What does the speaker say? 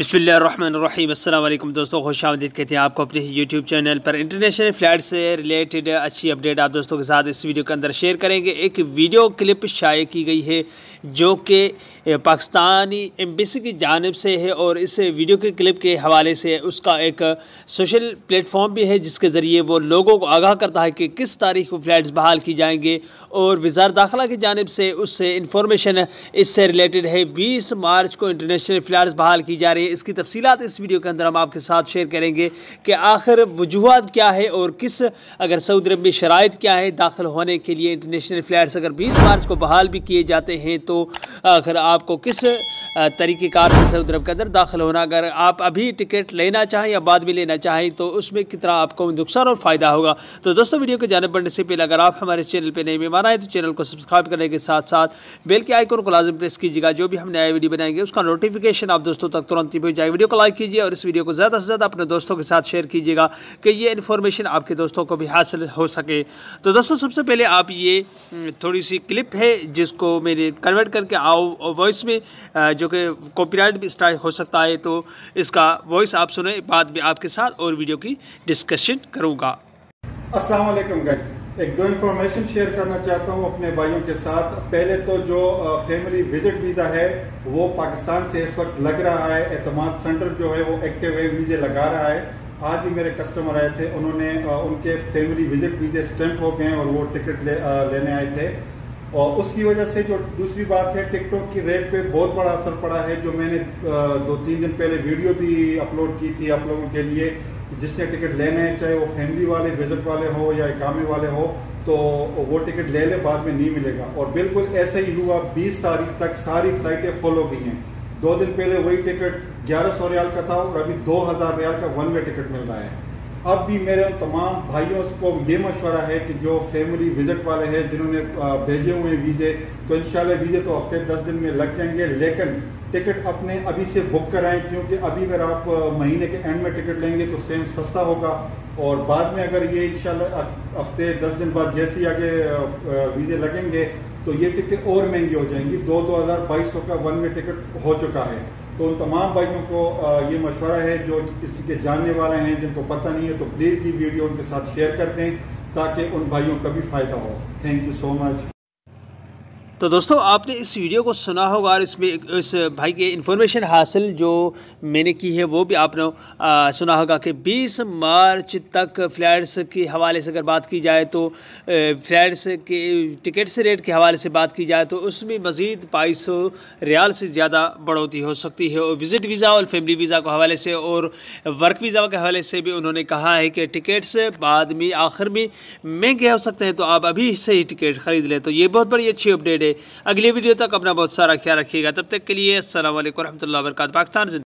बिस्मिल्लाहिर्रहमानिर्रहीम। अस्सलाम वालेकुम दोस्तों, खुशामदीद कहते हैं आपको अपने यूट्यूब चैनल पर। इंटरनेशनल फ़्लाइट से रिलेटेड अच्छी अपडेट आप दोस्तों के साथ इस वीडियो के अंदर शेयर करेंगे। एक वीडियो क्लिप शाये की गई है जो कि पाकिस्तानी एम्बेसी की जानिब से है और इस वीडियो के क्लिप के हवाले से उसका एक सोशल प्लेटफॉर्म भी है जिसके ज़रिए वो लोगों को आगाह करता है कि किस तारीख को फ़्लाइट्स बहाल की जाएंगे और वज़ारत दाखिला की जानिब से उससे इंफॉर्मेशन इससे रिलेटेड है। 20 मार्च को इंटरनेशनल फ़्लाइट्स बहाल की जा रही है। इसकी तफसीलात इस वीडियो के अंदर हम आपके साथ शेयर करेंगे कि आखिर वजूहात क्या है और किस अगर सऊदी अरब में शराइत क्या है दाखिल होने के लिए। इंटरनेशनल फ़्लाइट्स अगर 20 मार्च को बहाल भी किए जाते हैं तो आखिर आपको किस तरीक़ेकार से सऊदी अरब के अंदर दाखिल होना, अगर आप अभी टिकट लेना चाहें या बाद में लेना चाहें तो उसमें कितना आपको नुकसान और फ़ायदा होगा। तो दोस्तों, वीडियो की जानिब बढ़ने से पहले अगर आप हमारे चैनल पर नए मेहमान आए तो चैनल को सब्सक्राइब करने के साथ साथ बेल के आइकन को लाजम प्रेस कीजिएगा। जो भी हम नया वीडियो बनाएंगे उसका नोटिफिकेशन आप दोस्तों तक तुरंत ही पहुंच जाए। वीडियो को लाइक कीजिए और इस वीडियो को ज़्यादा से ज़्यादा अपने दोस्तों के साथ शेयर कीजिएगा कि ये इन्फॉर्मेशन आपके दोस्तों को भी हासिल हो सके। तो दोस्तों, सबसे पहले आप ये थोड़ी सी क्लिप है जिसको मैंने कन्वर्ट करके आओ वॉइस में, जो कि कॉपीराइट भी स्ट्राइक हो सकता है, तो इसका वॉइस आप सुने, बाद में आपके साथ और वीडियो की डिस्कशन करूँगा। अस्सलाम वालेकुम गाइस, एक दो इन्फॉर्मेशन शेयर करना चाहता हूँ अपने भाइयों के साथ। पहले तो जो फैमिली विजिट वीज़ा है वो पाकिस्तान से इस वक्त लग रहा है। एतमाद सेंटर जो है वो एक्टिव वीज़े लगा रहा है। आज भी मेरे कस्टमर आए थे, उन्होंने उनके फैमिली विजिट वीज़े स्टैंप हो गए और वो टिकट लेने आए थे। और उसकी वजह से जो दूसरी बात है, टिकटों की रेट पे बहुत बड़ा असर पड़ा है। जो मैंने 2-3 दिन पहले वीडियो भी अपलोड की थी आप लोगों के लिए, जिसने टिकट लेने हैं चाहे वो फैमिली वाले विजिट वाले हो या इकामे वाले हो तो वो टिकट ले ले, बाद में नहीं मिलेगा। और बिल्कुल ऐसे ही हुआ, 20 तारीख तक सारी फ्लाइटें फुल हो गई हैं। 2 दिन पहले वही टिकट 1100 रियाल का था और अभी 2000 रियाल का वन वे टिकट मिल रहा है। अब भी मेरे तमाम भाइयों को ये मशवरा है कि जो फैमिली विजिट वाले हैं जिन्होंने भेजे हुए वीज़े, तो इंशाल्लाह वीज़े तो हफ्ते 10 दिन में लग जाएंगे, लेकिन टिकट अपने अभी से बुक कराएं, क्योंकि अभी अगर आप महीने के एंड में टिकट लेंगे तो सेम सस्ता होगा और बाद में अगर ये इंशाल्लाह हफ्ते 10 दिन बाद जैसे ही आगे वीज़े लगेंगे तो ये टिकट और महंगी हो जाएंगी। 2200 का वन वे टिकट हो चुका है। तो उन तमाम भाइयों को ये मशवरा है जो किसी के जानने वाले हैं जिनको पता नहीं है तो प्लीज़ ये वीडियो उनके साथ शेयर कर दें ताकि उन भाइयों का भी फ़ायदा हो। Thank you so much. तो दोस्तों, आपने इस वीडियो को सुना होगा और इसमें इस भाई के इन्फॉर्मेशन हासिल जो मैंने की है वो भी आपने सुना होगा कि 20 मार्च तक फ़्लाइट्स के हवाले से अगर बात की जाए तो फ़्लाइट्स के टिकट्स रेट के हवाले से बात की जाए तो उसमें मज़ीद 2200 रियाल से ज़्यादा बढ़ोतरी हो सकती है। और विज़िट वीज़ा और फैमिली वीज़ा के हवाले से और वर्क वीज़ा के हवाले से भी उन्होंने कहा है कि टिकट्स बाद में आखिर में महंगे हो सकते हैं, तो आप अभी से ही टिकट ख़रीद लें। तो ये बहुत बड़ी अच्छी अपडेट है। अगली वीडियो तक अपना बहुत सारा ख्याल रखिएगा। तब तक के लिए अस्सलाम वालेकुम रहमतुल्लाहि व बरकातहू। पाकिस्तान।